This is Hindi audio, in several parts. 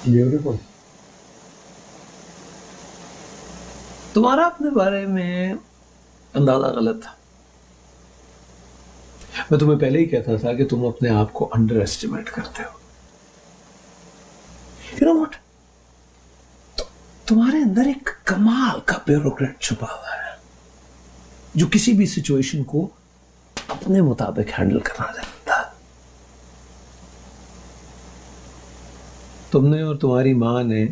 ब्यूटीफुल। तुम्हारा अपने बारे में अंदाजा गलत था। मैं तुम्हें पहले ही कहता था कि तुम अपने आप को अंडर एस्टिमेट करते हो। यू नो व्हाट, तुम्हारे अंदर एक कमाल का ब्यूरोक्रेट छुपा हुआ है जो किसी भी सिचुएशन को अपने मुताबिक हैंडल करना जानता है। तुमने और तुम्हारी मां ने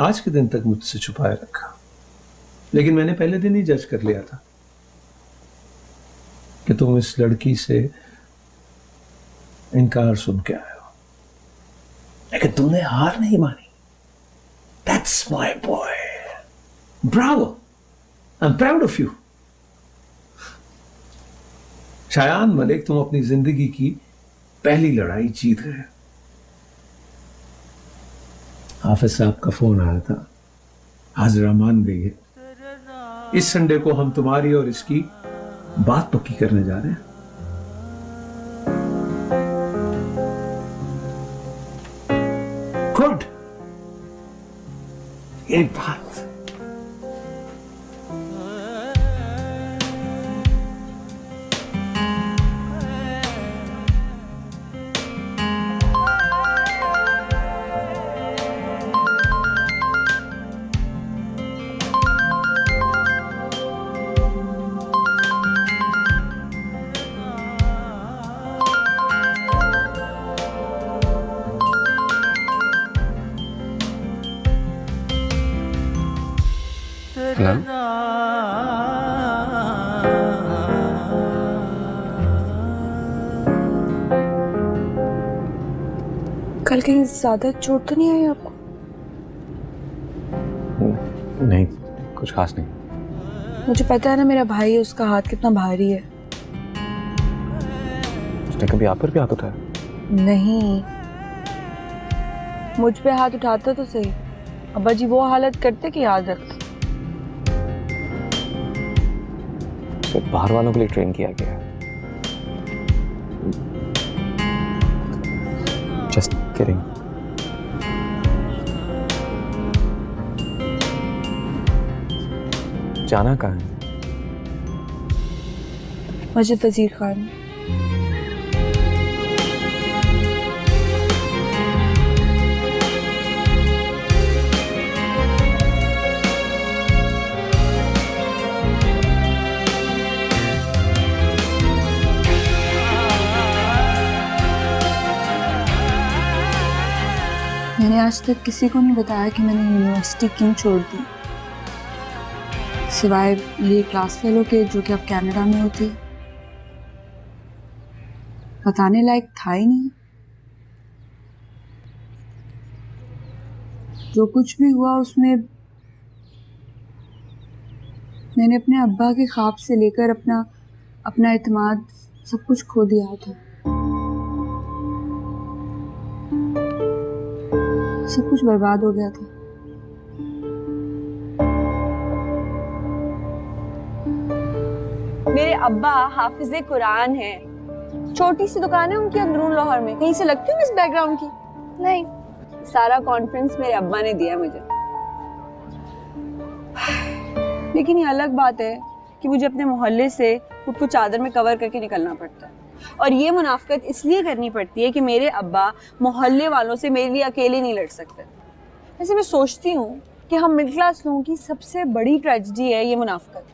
आज के दिन तक मुझसे छुपाए रखा, लेकिन मैंने पहले दिन ही जज कर लिया था कि तुम इस लड़की से इनकार सुन के आए हो, लेकिन तुमने हार नहीं मानी। That's my boy. Bravo. I'm proud of you. Shayan Malik, तुम अपनी जिंदगी की पहली लड़ाई जीत गए। हाफिज साहब का फोन आया था, हाजिरा मान गई है। इस संडे को हम तुम्हारी और इसकी बात पक्की करने जा रहे हैं। गुड। एक बात, कल कहीं ज्यादा चोट तो नहीं आई आपको? नहीं, कुछ खास नहीं। मुझे पता है ना, मेरा भाई, उसका हाथ कितना भारी है। उसने कभी आप पर भी हाथ उठाया? नहीं, मुझ पे हाथ उठाता तो सही, अब्बा जी वो हालत करते कि याद रखते। सिर्फ बाहर वालों के लिए ट्रेन किया गया है। Just kidding. जाना कहाँ है? मस्जिद वजीर खान। मैंने आज तक किसी को नहीं बताया कि मैंने यूनिवर्सिटी क्यों छोड़ दी, सिवाय ये क्लास फेलो के जो कि अब कनाडा में होती। बताने लायक था ही नहीं। जो कुछ भी हुआ उसमें मैंने अपने अब्बा के ख्वाब से लेकर अपना इत्मीनान सब कुछ खो दिया था। सब कुछ बर्बाद हो गया था। मेरे अब्बा हाफिज़े कुरान है। छोटी सी दुकान है उनकी अंदरून लाहौर में। कहीं से लगती हूँ इस बैकग्राउंड की? नहीं, सारा कॉन्फ्रेंस मेरे अब्बा ने दिया मुझे। लेकिन ये अलग बात है कि मुझे अपने मोहल्ले से खुद को चादर में कवर करके निकलना पड़ता है, और ये मुनाफिकत इसलिए करनी पड़ती है कि मेरे अब्बा मोहल्ले वालों से मेरे लिए अकेले नहीं लड़ सकते। ऐसे मैं सोचती हूँ कि हम मिडिल क्लास लोगों की सबसे बड़ी ट्रेजेडी है ये मुनाफिकत।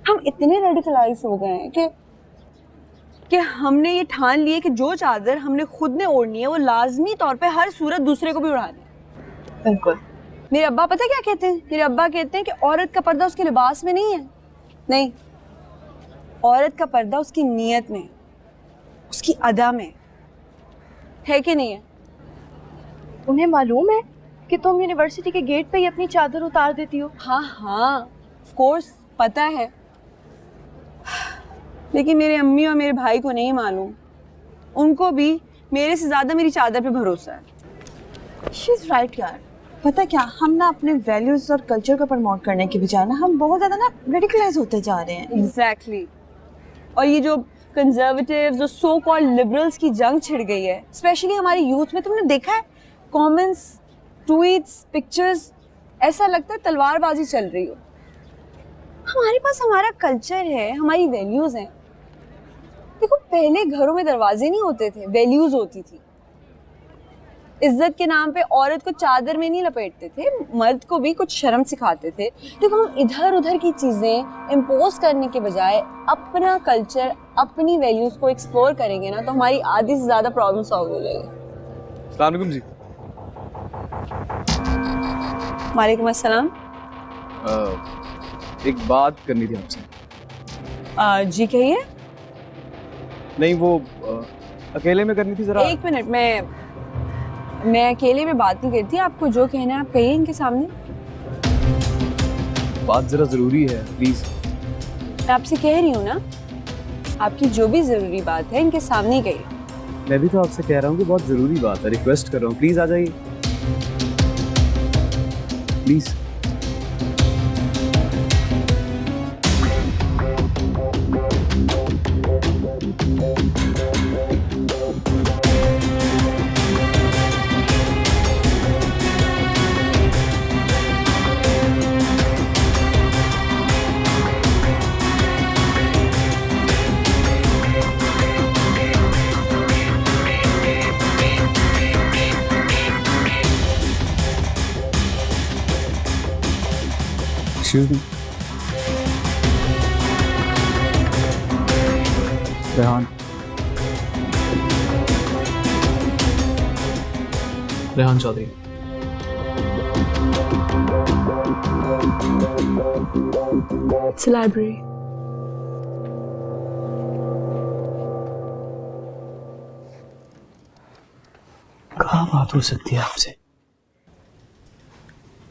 हम इतने रेडिकलाइज हो गए हैं कि हमने ये ठान लिए कि जो चादर हमने खुद ने ओढ़नी है वो लाजमी तौर पे हर सूरत दूसरे को भी उड़ानी है। बिल्कुल। मेरे अब्बा पता क्या कहते हैं? मेरे अब्बा कहते हैं कि औरत का पर्दा उसके लिबास में नहीं है। नहीं, औरत का पर्दा उसकी नीयत में, उसकी अदा में है कि नहीं है? उन्हें मालूम है कि तुम यूनिवर्सिटी के गेट पे ही अपनी चादर उतार देती हो? हाँ हाँ, ऑफ कोर्स पता है, लेकिन मेरे अम्मी और मेरे भाई को नहीं मालूम। उनको भी मेरे से ज्यादा मेरी चादर पे भरोसा है। शी इज राइट यार। पता क्या, हम ना अपने वैल्यूज और कल्चर को प्रमोट करने के बजाय ना हम बहुत ज्यादा ना रेडिकलाइज होते जा रहे हैं। एग्जैक्टली। और ये जो कंजर्वेटिव्स और सो कॉल्ड लिबरल्स की जंग छिड़ गई है, स्पेशली हमारी यूथ में, तुमने देखा है कमेंट्स, ट्वीट्स, पिक्चर्स, ऐसा लगता है तलवारबाजी चल रही हो। हमारे पास हमारा कल्चर है, हमारी वैल्यूज हैं। देखो पहले घरों में दरवाजे नहीं होते थे, वैल्यूज होती थी। इज्जत के नाम पे औरत को चादर में नहीं लपेटते थे, मर्द को भी कुछ शर्म सिखाते थे। देखो हम इधर उधर की चीजें इम्पोज करने के बजाय अपना कल्चर, अपनी वैल्यूज को एक्सप्लोर करेंगे ना, तो हमारी आधी से ज्यादा प्रॉब्लम सॉल्व हो जाएगी। अस्सलाम वालेकुम जी। वालेकुम अस्सलाम। एक बात करनी थी आपसे। जी कहिए। नहीं वो अकेले में करनी थी जरा। एक मिनट, मैं अकेले में बात नहीं करती, आपको जो कहना है आप कहिए इनके सामने। बात जरा जरूरी है, प्लीज। मैं आपसे कह रही हूँ ना, आपकी जो भी जरूरी बात है इनके सामने ही कहिए। मैं भी तो आपसे कह रहा हूँ कि बहुत जरूरी बात है, रिक्वेस्ट कर रहा हूँ, प्लीज आ जाइए, please. Excuse me. Rehan. Rehan Chaudhary. It's a library. कहाँ बात हो सकती है आपसे?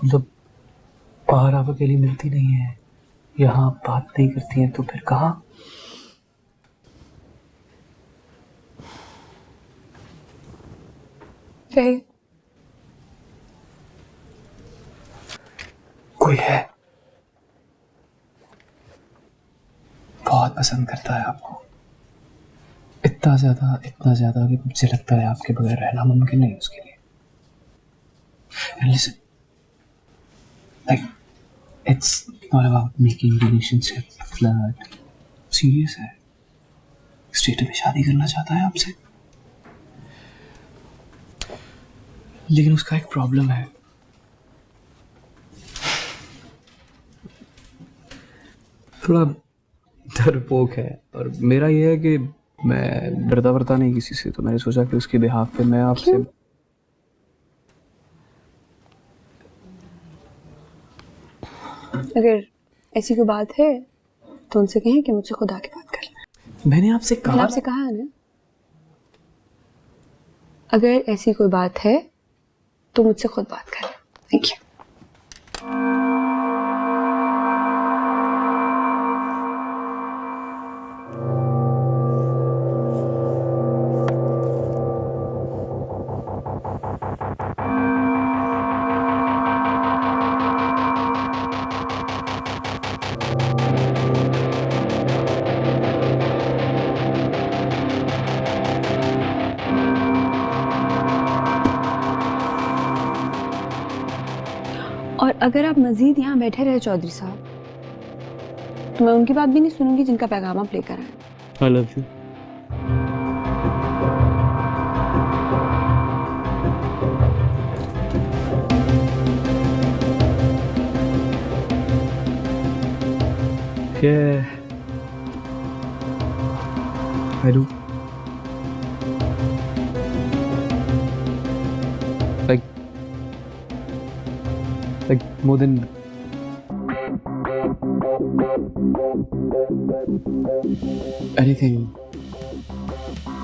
मतलब बाहर आप अकेली मिलती नहीं है, यहाँ बात नहीं करती हैं, तो फिर कहाँ? कहिए। कोई है, बहुत पसंद करता है आपको, इतना ज्यादा कि मुझे लगता है आपके बगैर रहना मुमकिन नहीं उसके लिए। And listen, like, it's not about making relationship flirt. Serious है, स्ट्रेट में शादी करना चाहता है आपसे, लेकिन उसका एक प्रॉब्लम है। थोड़ा डरपोक है, और मेरा ये है कि मैं डरता वरता नहीं किसी से, तो मैंने सोचा कि उसके बिहाफ पे मैं आपसे। अगर ऐसी कोई बात है तो उनसे कहें कि मुझसे खुद आके बात कर लें। मैंने आपसे मैंने कहा, आपसे कहा है ना, अगर ऐसी कोई बात है तो मुझसे खुद बात कर लें। Thank you. और अगर आप मजीद यहाँ बैठे रहे चौधरी साहब, तो मैं उनकी बात भी नहीं सुनूंगी जिनका पैगाम आप लेकर आए। I love you. Yeah, I do. Like more than anything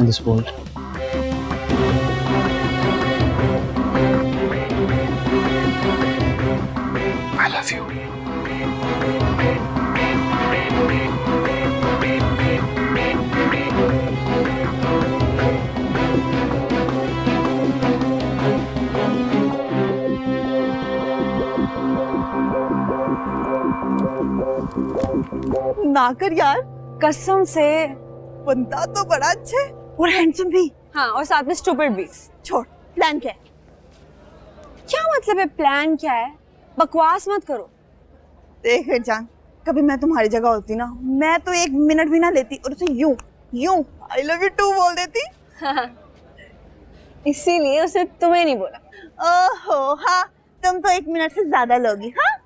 in this world. I love you. ना कर यार, कसम से। बंदा तो बड़ा अच्छा है और हैंडसम भी। हाँ, और साथ में स्टूपिड भी। छोड़, प्लान क्या है? क्या मतलब है? प्लान क्या है? बकवास मत करो। देख जान, कभी मैं तुम्हारी जगह होती ना, मैं तो 1 मिनट भी ना लेती और उसे यूं यूं आई लव यू टू बोल देती। इसीलिए उसे तुम्हें नहीं बोला। ओहो हाँ, तुम तो 1 मिनट से ज्यादा लोगी। हाँ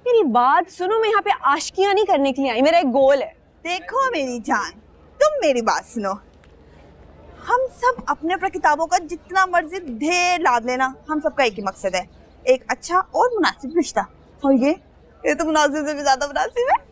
मेरी बात सुनो, मैं यहाँ पे आशिकियां नहीं करने के लिए आई, मेरा एक गोल है। देखो मेरी जान, तुम मेरी बात सुनो। हम सब अपने अपने किताबों का जितना मर्जी ढेर लाद लेना, हम सबका एक ही मकसद है, एक अच्छा और मुनासिब रिश्ता। और ये तो मुनासिब से भी ज्यादा मुनासिब है।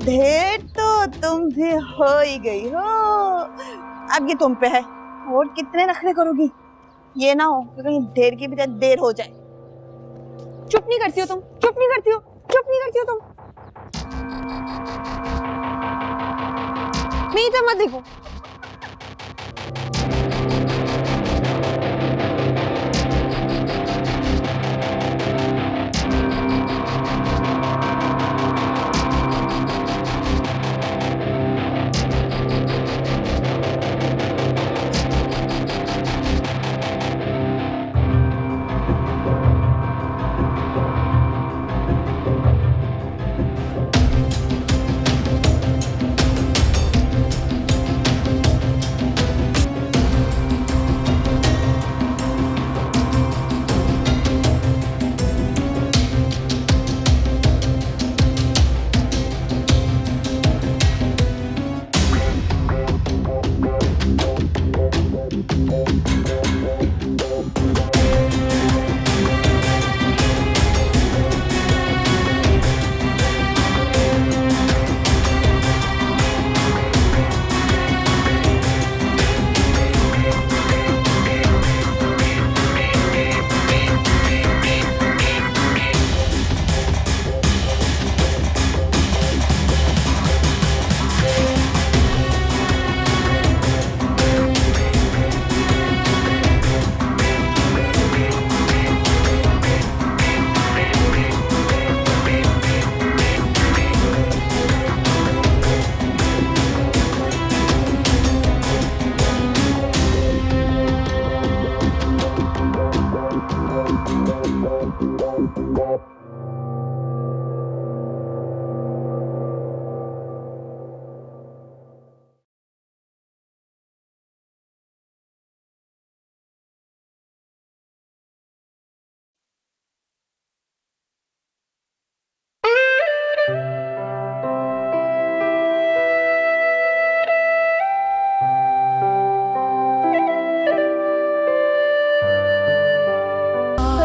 ढेर तो तुम भी हो ही गई हो, अब ये तुम पे है। और कितने नखरे करोगी? ये ना हो कि कहीं ढेर की बजाय देर हो जाए। चुप नहीं करती हो तुम, चुप नहीं करती हो, चुप नहीं करती हो तुम। मेरी तरफ मत देखो।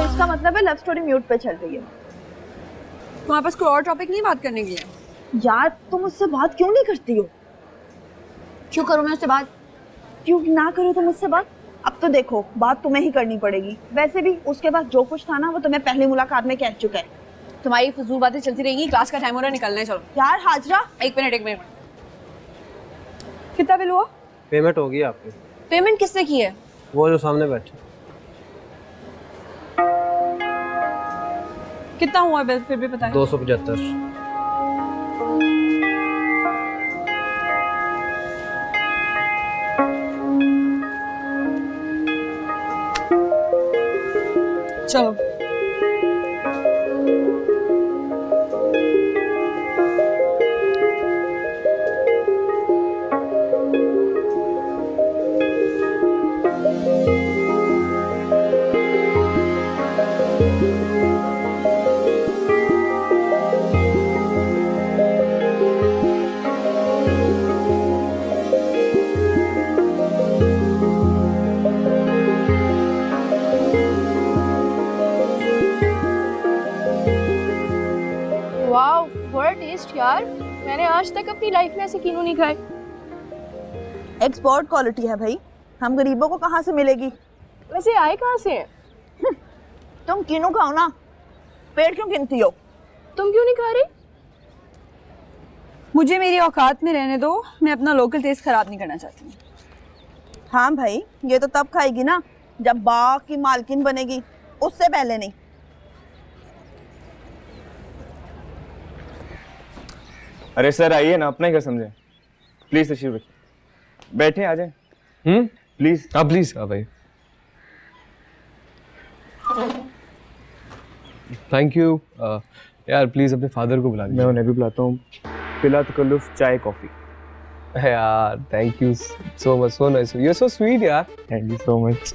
इसका मतलब है लव स्टोरी म्यूट पे चल रही है। तुम्हारे पास कोई और टॉपिक नहीं बात करने के लिए? यार तुम मुझसे बात क्यों नहीं करती हो? क्यों करूँ मैं उससे बात? क्यों ना करो तुम मुझसे बात? अब तो देखो, बात तुम्हें ही करनी पड़ेगी। वैसे भी उसके पास जो कुछ था ना, वो तुम्हें पहली मुलाकात में कह चुका है। तुम्हारी फजूल बातें चलती रहेंगी, क्लास का टाइम हो रहा है, निकलना है। चलो यार हाजरा, एक मिनट। कितना बिल हुआ? पेमेंट होगी आपकी। पेमेंट किसने की है? वो जो सामने बैठे। कितना हुआ बिल फिर भी बताएं। 275। चलो मैंने आज तक अपनी लाइफ में ऐसे कीनू नहीं खाए। एक्सपोर्ट क्वालिटी है भाई, हम गरीबों को कहाँ से मिलेगी। वैसे आए कहाँ से हैं? तुम कीनू खाओ ना, पेट क्यों गिनती हो। तुम क्यों नहीं खा रही? मुझे मेरी औकात में रहने दो, मैं अपना लोकल टेस्ट खराब नहीं करना चाहती हूँ। हाँ भाई, ये तो तब खाएगी ना जब बाग की मालकिन बनेगी, उससे पहले नहीं। अरे सर आइए ना, अपना ही घर समझे, प्लीज तशरीफ रखिए, बैठे आ जाए। प्लीज। हाँ प्लीज, हाँ भाई। Thank you. यार प्लीज अपने फादर को बुला मैं लीजिए। उन्हें भी बुलाता हूँ, पिला तकल्लुफ चाय कॉफी। यार thank you so much, so nice, you are so sweet यार। Thank you so much.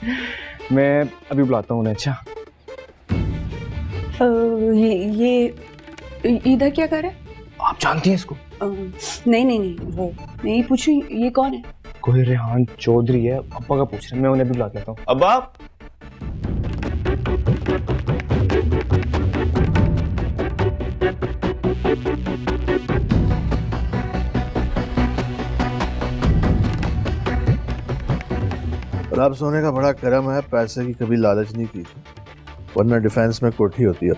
मैं अभी बुलाता हूँ उन्हें। अच्छा ये इधर क्या कर रहे हैं? आप जानती हैं इसको? नहीं वो मैं ये पूछ रही हूँ, ये कौन है? कोई रेहान चौधरी है, अब्बा का पूछ रहे हैं, मैं उन्हें भी बुला लेता हूँ। अब्बा। और अब सोने का बड़ा करम है, पैसे की कभी लालच नहीं की, वरना डिफेंस में कोठी होती है।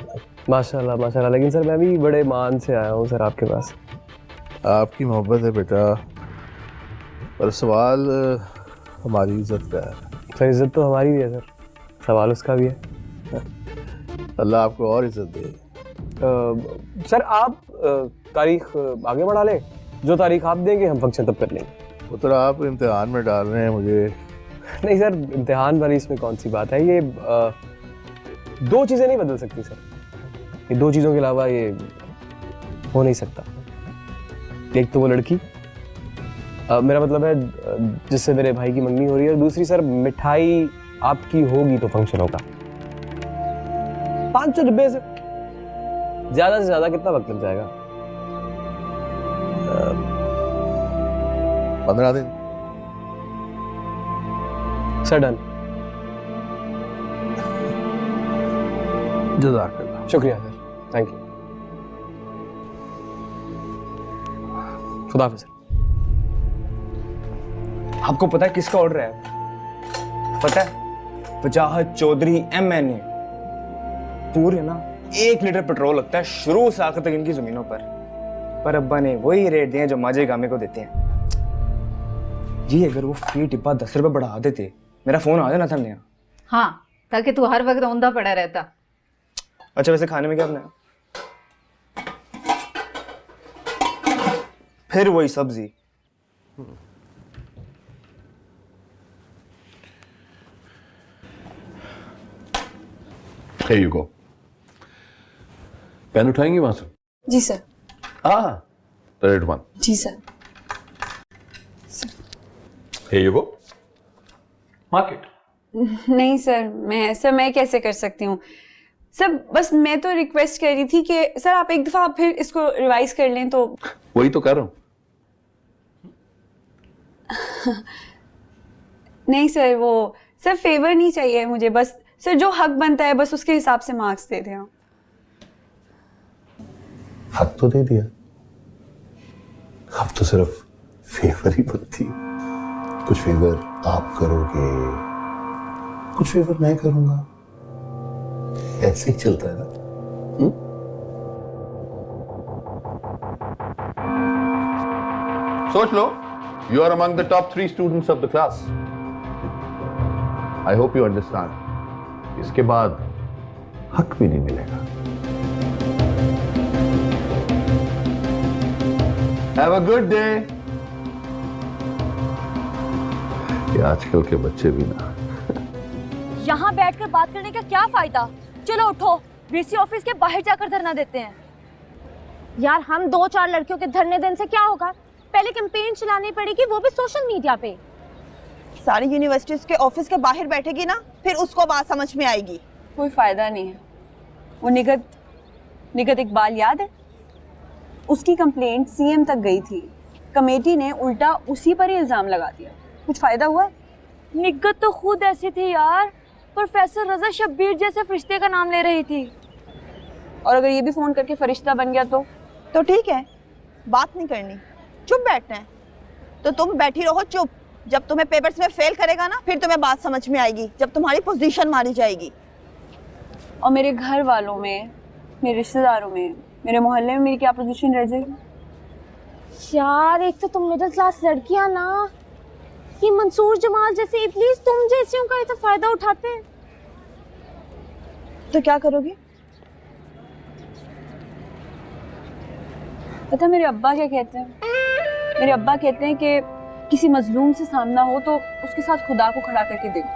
माशाल्लाह माशाल्लाह। लेकिन सर मैं भी बड़े मान से आया हूँ सर आपके पास। आपकी मोहब्बत है बेटा, पर सवाल हमारी इज्जत का है। सर इज्जत तो हमारी भी है सर, सवाल उसका भी है। अल्लाह आपको और इज्जत दे। सर आप तारीख आगे बढ़ा लें, जो तारीख आप देंगे हम फंक्शन तब कर लेंगे। पुत्र आप इम्तिहान में डाल रहे हैं मुझे। नहीं सर, इम्तिहान वाली इसमें कौन सी बात है, ये दो चीज़ें नहीं बदल सकती सर, ये दो चीज़ों के अलावा ये हो नहीं सकता। एक तो वो लड़की, मेरा मतलब है जिससे मेरे भाई की मंगनी हो रही है, और दूसरी सर मिठाई आपकी होगी तो फंक्शन होगा। 500 डिब्बे से ज़्यादा कितना वक्त लग जाएगा? 15 दिन। Sir done. जज़ाकल्लाह। शुक्रिया सर, थैंक यू। खुदा हाफिज़ सर। आपको पता है किसका ऑर्डर है? पता है? वजाहत चौधरी MNA। पूरे ना 1 लीटर पेट्रोल लगता है शुरू से आखिर तक इनकी जमीनों पर अब्बा ने वही रेट दिए जो माजे गामे को देते हैं। ये अगर वो फी डिब्बा 10 रुपए बढ़ा देते, मेरा फोन आ जाना था नया। हाँ, ताकि तू हर वक्त औंधा पड़ा रहता। अच्छा वैसे खाने में क्या बनाया? फिर वही सब्जी। Here you go. पेन उठाएंगी वहां से? जी सर। The red one. जी sir. Here you go. Mark it. नहीं सर, मैं कैसे कर सकती हूँ सर। बस मैं तो रिक्वेस्ट कर रही थी कि सर आप एक दफा फिर इसको रिवाइज कर लें तो। वही तो कर रहा हूँ। नहीं सर, वो सर फेवर नहीं चाहिए मुझे, बस सर जो हक बनता है बस उसके हिसाब से मार्क्स दे दें आप। हक तो दे दिया, अब तो सिर्फ फेवर ही बनती है। कुछ फेवर आप करोगे, कुछ फेवर मैं करूंगा, ऐसे ही चलता है ना। सोच लो, you are among the top 3 students of the class. I hope you understand. इसके बाद हक भी नहीं मिलेगा। Have a good day. ये आजकल के बच्चे भी ना। यहाँ बैठकर बात करने का क्या फायदा? चलो उठो, वीसी ऑफिस के बाहर जाकर धरना देते हैं। यार हम 2-4 लड़कियों के धरने देने से क्या होगा? पहले कैंपेन चलानी पड़ेगी, वो भी सोशल मीडिया पे। सारी यूनिवर्सिटीज के ऑफिस के बाहर बैठेगी ना, फिर उसको बात समझ में आएगी। कोई फायदा नहीं है। वो निगत इकबाल याद है? उसकी कंप्लेंट सीएम तक गई थी, कमेटी ने उल्टा उसी पर ही इल्जाम लगा दिया। कुछ फायदा हुआ? निगत तो खुद ऐसी थी यार, प्रोफेसर रजा शब्बीर जैसे फरिश्ते का नाम ले रही थी। और अगर ये भी फोन करके फरिश्ता बन गया तो ठीक है, बात नहीं करनी, चुप बैठना है। तो तुम बैठी रहो चुप। जब तुम्हें पेपर्स में फेल करेगा ना, फिर तुम्हें बात समझ में आएगी, जब तुम्हारी पोजीशन मारी जाएगी। और मेरे घर वालों में, मेरे रिश्तेदारों में, मेरे मोहल्ले में मेरी क्या पोजीशन रह जाएगी? यार एक तो तुम मिडिल क्लास लड़कियां ना, ये मंसूर जमाल जैसे इब्लीस तुम जैसियों का ये तो फायदा उठाते हैं। तो क्या करोगी? पता है मेरे अब्बा क्या कहते हैं? मेरे अब्बा कहते हैं कि किसी मजलूम से सामना हो तो उसके साथ खुदा को खड़ा करके देखो,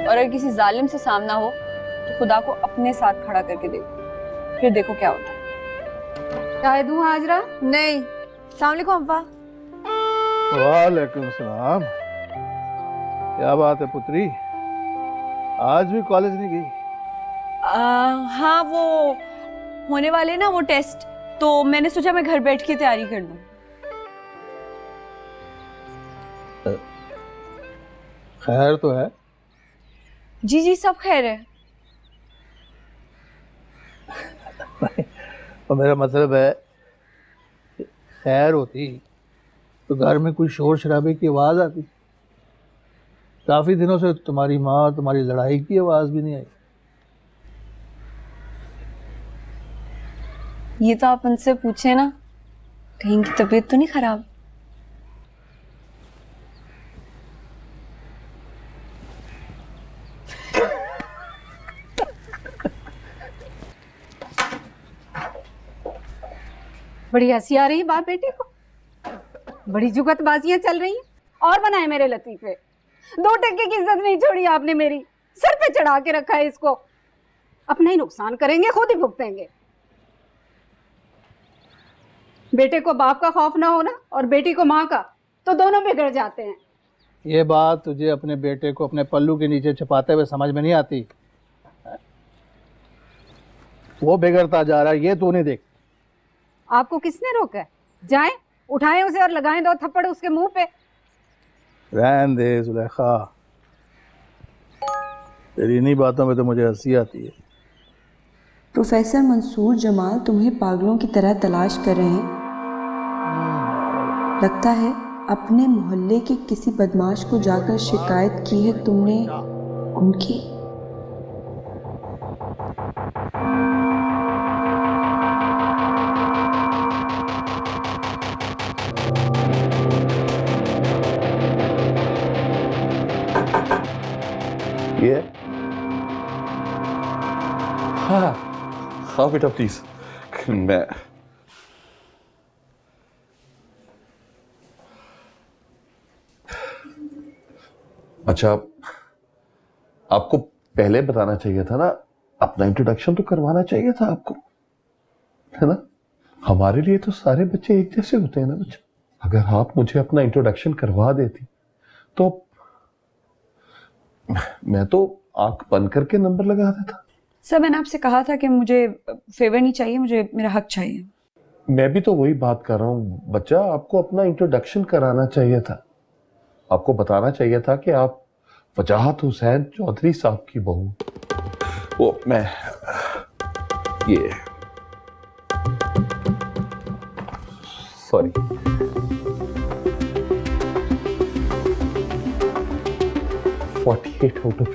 और अगर किसी जालिम से सामना हो तो खुदा को अपने साथ खड़ा करके देखो, फिर देखो क्या होता है। चाय दूं हाजरा? नहीं। अस्सलाम वालेकुम अब्बा। वालेकुम सलाम। क्या बात है पुत्री, आज भी कॉलेज नहीं गई? हाँ, वो होने वाले ना वो टेस्ट, तो मैंने सोचा मैं घर बैठ के तैयारी कर लूं। खैर तो है? जी जी सब खैर है। और मेरा मतलब है खैर होती तो घर में कोई शोर शराबे की आवाज आती। काफी दिनों से तुम्हारी माँ और तुम्हारी लड़ाई की आवाज भी नहीं आई। ये तो आप उनसे पूछे ना, कहीं की तबीयत तो नहीं खराब? बड़ी हंसी आ रही है बाप बेटे को, बड़ी जुगतबाजियां चल रही हैं। और बनाए मेरे लतीफे, 2 टके की इज्जत नहीं छोड़ी आपने मेरी, सर पे चढ़ा के रखा है इसको। अपना ही नुकसान करेंगे, खुद ही भुगतेंगे। बेटे को बाप का खौफ ना होना और बेटी को माँ का, तो दोनों बिगड़ जाते हैं। ये बात तुझे अपने बेटे को अपने पल्लू के नीचे छुपाते हुए समझ में नहीं आती। वो बिगड़ता जा रहा है, ये तू नहीं देख। आपको किसने रोका है? जाएं, उठाएं उसे और लगाएं 2 थप्पड़ उसके मुंह पे। रहन दे जुलेखा, तेरी इन्हीं बातों में तो मुझे हंसी आती है। प्रोफेसर मंसूर जमाल तुम्हें पागलों की तरह तलाश कर रहे हैं। लगता है अपने मोहल्ले के किसी बदमाश को जाकर शिकायत की है तुमने उनकी। ये हाँ हाँ बेटा प्लीज। मैं अच्छा, आपको पहले बताना चाहिए था ना, अपना इंट्रोडक्शन तो करवाना चाहिए था आपको, है ना? हमारे लिए तो सारे बच्चे एक जैसे होते हैं ना बच्चा। अगर आप मुझे अपना इंट्रोडक्शन करवा देती तो मैं तो आंख बंद करके नंबर लगा देता। सर मैंने आपसे कहा था कि मुझे फेवर नहीं चाहिए, मुझे मेरा हक चाहिए। मैं भी तो वही बात कर रहा हूँ बच्चा, आपको अपना इंट्रोडक्शन कराना चाहिए था। आपको बताना चाहिए था कि आप वजाहत हुसैन चौधरी साहब की बहू। वो मैं ये सॉरी, $48 out of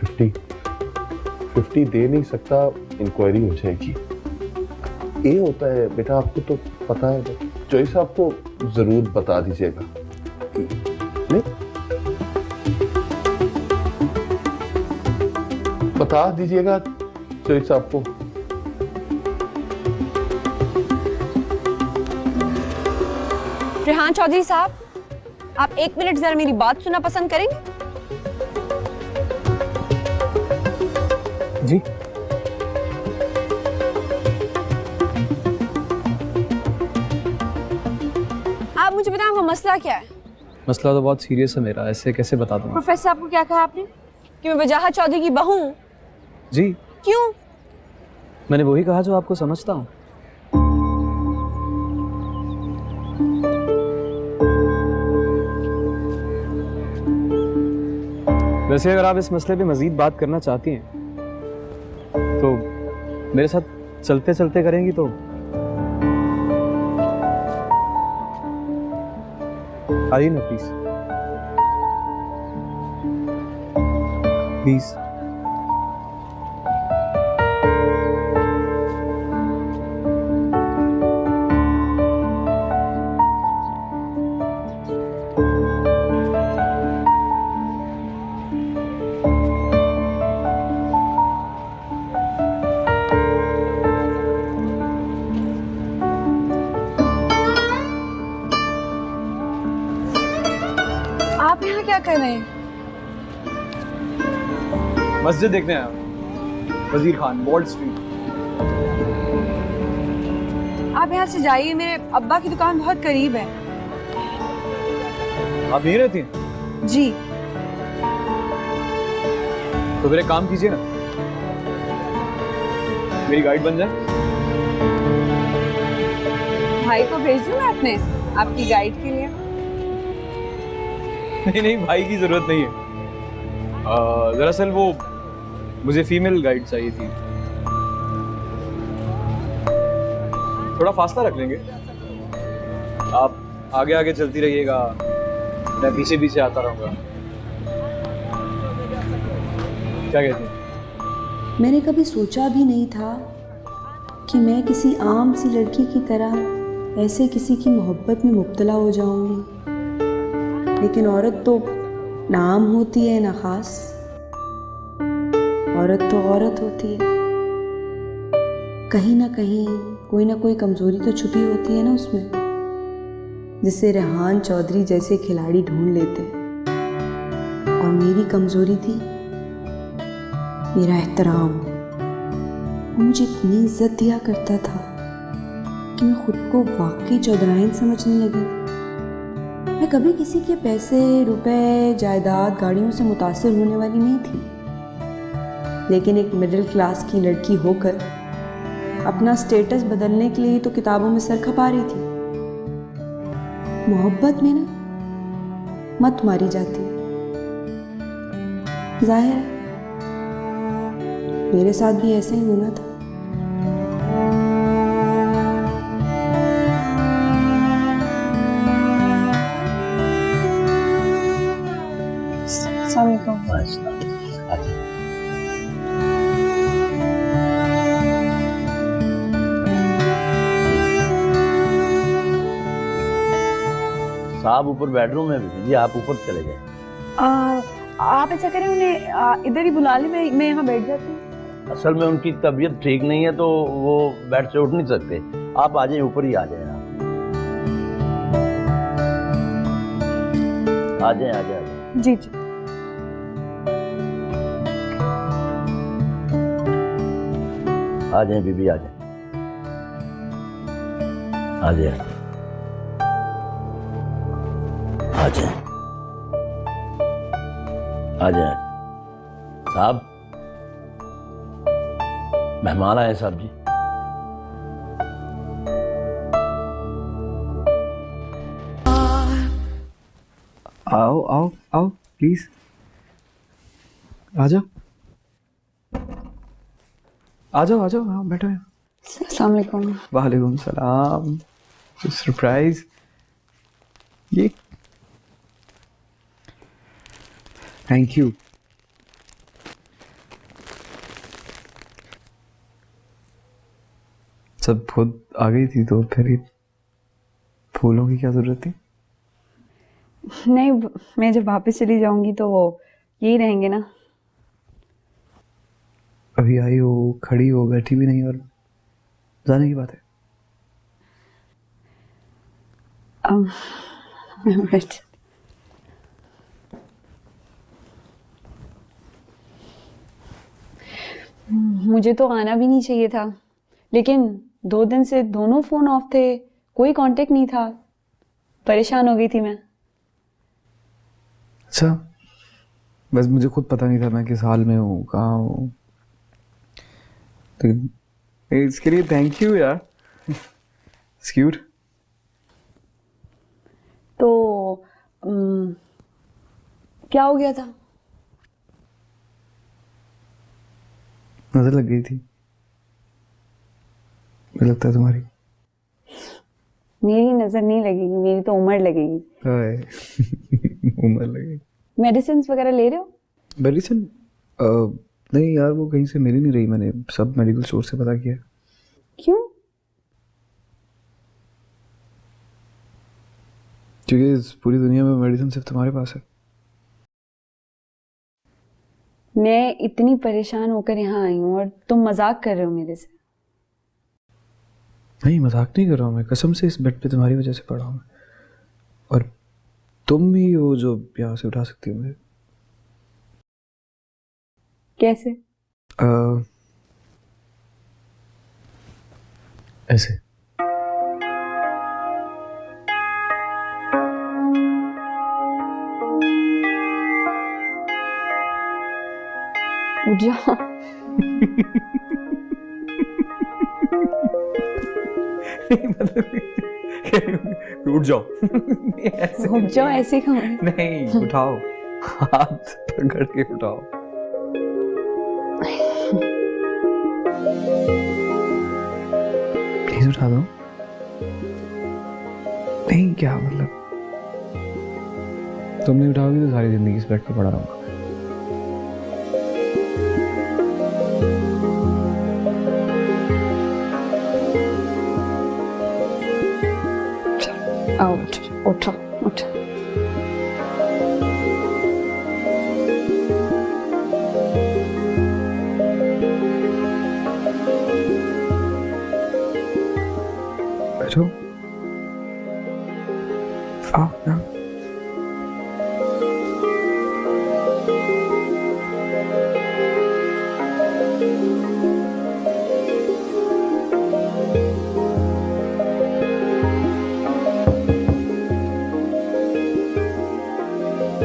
50 दे नहीं सकता, इंक्वायरी हो जाएगी। ये होता है बेटा, आपको तो पता है। चॉइस आपको जरूर बता दीजिएगा। नहीं बता दीजिएगा चॉइस आपको। रेहान चौधरी साहब, आप 1 मिनट जरा मेरी बात सुनना पसंद करेंगे? जी आप मुझे बताएं आपका मसला क्या है? मसला तो बहुत सीरियस है मेरा, ऐसे कैसे बता दूंगा? प्रोफेसर आपको क्या कहा आपने? कि मैं वजाहत चौधरी की बहू हूं? जी क्यों? मैंने वही कहा जो आपको समझता हूँ। वैसे अगर आप इस मसले पे मजीद बात करना चाहती हैं तो मेरे साथ चलते चलते करेंगी तो आइए ना प्लीज प्लीज। आप यहाँ क्या कर रहे हैं? मस्जिद देखने आया वजीर खान, वॉल स्ट्रीट। आप यहाँ से जाइए, मेरे अब्बा की दुकान बहुत करीब है। आप यहीं रहती हैं? जी। तो फिर एक काम कीजिए ना, मेरी गाइड बन जाए। भाई को भेज दूँ मैं अपने आपकी गाइड के लिए? नहीं नहीं, भाई की जरूरत नहीं है। दरअसल वो मुझे फीमेल गाइड चाहिए थी। थोड़ा फासला रख लेंगे, आप आगे आगे चलती रहिएगा, मैं पीछे पीछे आता रहूंगा। क्या कहती हैं? मैंने कभी सोचा भी नहीं था कि मैं किसी आम सी लड़की की तरह ऐसे किसी की मोहब्बत में मुब्तला हो जाऊंगी। लेकिन औरत तो ना आम होती है ना खास, औरत तो औरत होती है। कहीं ना कहीं कोई ना कोई कमजोरी तो छुपी होती है ना उसमें, जिसे रेहान चौधरी जैसे खिलाड़ी ढूंढ लेते। और मेरी कमजोरी थी मेरा एहतराम। वो मुझे इतनी इज्जत दिया करता था कि मैं खुद को वाकई चौधराइन समझने लगी। मैं कभी किसी के पैसे, रुपए, जायदाद, गाड़ियों से मुतासिर होने वाली नहीं थी। लेकिन एक मिडिल क्लास की लड़की होकर अपना स्टेटस बदलने के लिए तो किताबों में सर खपा रही थी। मोहब्बत में ना मत मारी जाती। जाहिर है मेरे साथ भी ऐसे ही होना था। साहब ऊपर बेडरूम में भी जी, आप ऊपर चले जाए। आप ऐसा करें, उन्हें इधर ही बुला ले, मैं यहाँ बैठ जाती हूँ। असल में उनकी तबीयत ठीक नहीं है तो वो बेड से उठ नहीं सकते। आप आ जाए, ऊपर ही आ जाए। आ जाए आ जाए। जी जी। आ जाए बीबी, आ जाए आ जाए आ जाए आ जाए। साहब मेहमान आए साहब जी। आओ आओ आओ प्लीज, आ जाओ आ जाओ आ जाओ, हाँ बैठो। अस्सलाम वालेकुम। वालेकुम सलाम। सरप्राइज ये, थैंक यू। सब खुद आ गई थी तो फिर ये फूलों की क्या जरूरत थी? नहीं, मैं जब वापस चली जाऊंगी तो वो यही रहेंगे ना। अभी आई हो, खड़ी हो, बैठी भी नहीं और जाने की बात है। बैठ। मुझे तो आना भी नहीं चाहिए था, लेकिन 2 दिन से दोनों फोन ऑफ थे, कोई कांटेक्ट नहीं था। परेशान हो गई थी मैं। अच्छा, बस मुझे खुद पता नहीं था मैं किस हाल में हूँ, कहाँ हूँ। तो इसके लिए थैंक यू यार। It's cute. तो क्या हो गया था? नजर लग गई थी, मुझे लगता है तुम्हारी। मेरी नजर नहीं लगेगी, मेरी तो उम्र लगेगी। हाय उम्र लगे। मेडिसिन वगैरह ले रहे हो? मेडिसिन नहीं यार, वो कहीं से मिल ही नहीं रही। मैंने सब मेडिकल स्टोर से पता किया। क्यों? क्योंकि इस पूरी दुनिया में मेडिसिन सिर्फ तुम्हारे पास है। मैं इतनी परेशान होकर यहाँ आई हूँ और तुम मजाक कर रहे हो मेरे से। नहीं, मजाक नहीं कर रहा हूँ मैं, कसम से इस बेड पे तुम्हारी वजह से पड़ा हूँ मैं। और तुम ही हो जो यहाँ से उठा सकती हो मुझे। कैसे? ऐसे। उठ जाओ। उठ जाओ। उठ जाओ ऐसे ही कहूँ? नहीं, उठाओ, हाथ पकड़ के उठाओ। प्लीज उठा दो। नहीं, क्या मतलब, तुम नहीं उठाओगी तो सारी जिंदगी इस बेड पे पड़ा रहूंगा। आओ, उठो उठो। बैठो। आओ आओ।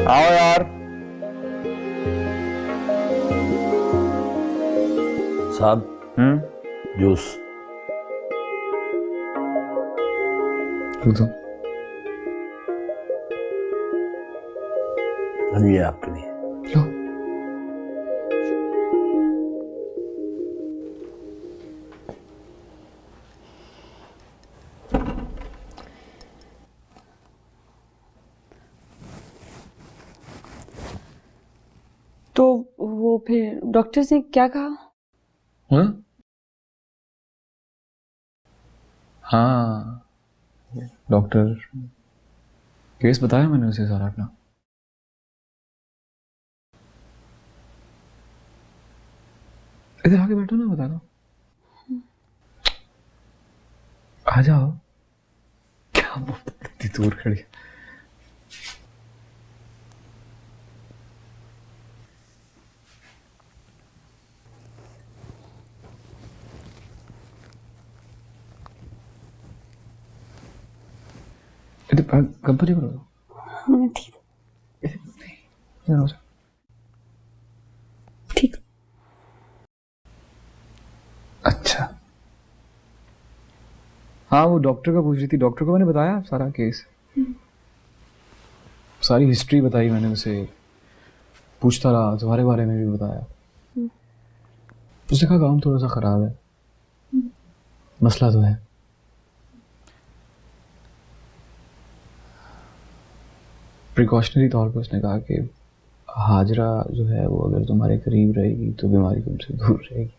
आओ यार। साहब जूस। दो। ये आपके लिए। लो। तो वो फिर डॉक्टर ने क्या कहा? हाँ, डॉक्टर, केस बताया मैंने उसे सारा अपना। इधर आके बैठो ना, बता दो। आ जाओ। क्या इतनी दूर खड़ी है? कंपनी करो। हाँ, ठीक इधर हो जाओ। ठीक। अच्छा, हाँ, वो डॉक्टर का पूछ रही थी। डॉक्टर को मैंने बताया सारा केस, सारी हिस्ट्री बताई मैंने उसे। पूछता रहा, तुम्हारे बारे में भी बताया। उसने कहा काम थोड़ा सा खराब है, मसला तो है। प्रिकॉशनरी तौर पर उसने कहा कि हाजरा जो है वो अगर तुम्हारे करीब रहेगी तो बीमारी तुमसे दूर रहेगी।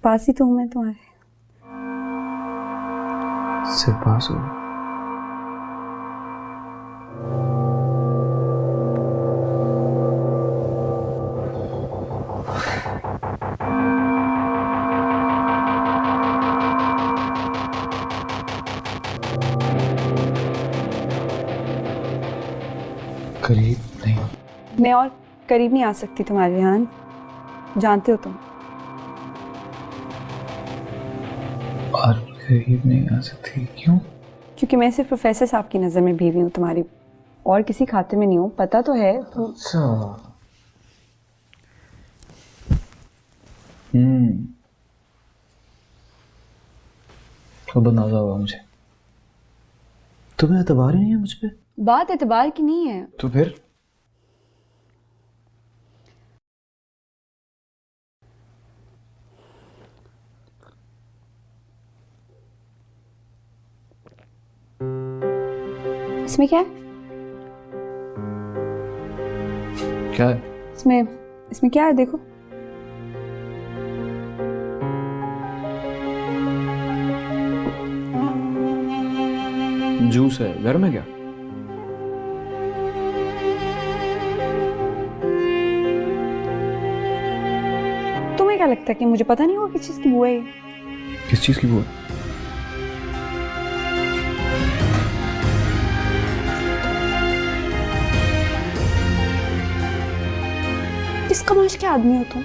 पास ही तो हूँ मैं तुम्हारे। सिर्फ पास हो। करीब नहीं। मैं और करीब नहीं आ सकती तुम्हारे रेहान, जानते हो तुम। और करीब नहीं आ सकती क्यों? क्योंकि मैं सिर्फ प्रोफेसर साहब की नज़र में बीवी हूँ तुम्हारी, और किसी खाते में नहीं हूँ, पता तो है। अच्छा। अब अंदाजा हुआ मुझे। तुम्हें एतबार ही नहीं है मुझ पे? बात एतबार की नहीं है। तो फिर? इसमें क्या है? क्या है? इसमें क्या है देखो। जूस है। गर्म है क्या? तुम्हें क्या लगता है कि मुझे पता नहीं होगा किस चीज की बुआ है? किस चीज की बुआ? किस कमाश के आदमी हो तुम?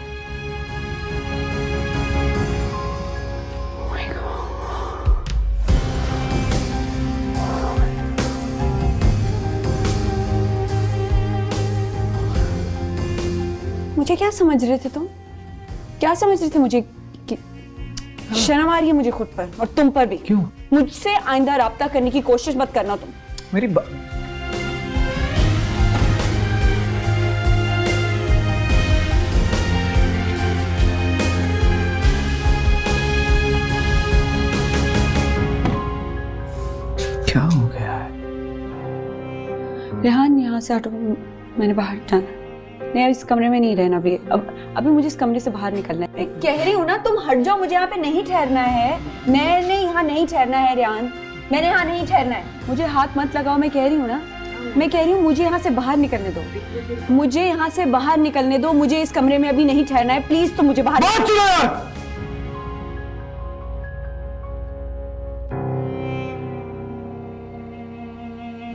मुझे क्या समझ रहे थे तुम? क्या समझ रहे थे मुझे? शर्म आ रही है मुझे खुद पर और तुम पर भी। क्यों? मुझसे आइंदा राब्ता करने की कोशिश मत करना तुम। मेरी क्या हो गया है? रेहान यहाँ से हटो, मैंने बाहर जाना। नहीं इस कमरे में नहीं रहना अभी। अभी मुझे इस कमरे से बाहर निकलना है। कह रही हूँ ना तुम हट जाओ, मुझे यहाँ पे नहीं ठहरना है। मैंने यहाँ नहीं ठहरना है रेहान, मैंने यहाँ नहीं ठहरना है। मुझे हाथ मत लगाओ, मैं कह रही हूँ ना, मैं कह रही हूँ मुझे यहाँ से बाहर निकलने दो। मुझे यहाँ से बाहर निकलने दो, मुझे इस कमरे में अभी नहीं ठहरना है। प्लीज तुम मुझे बाहर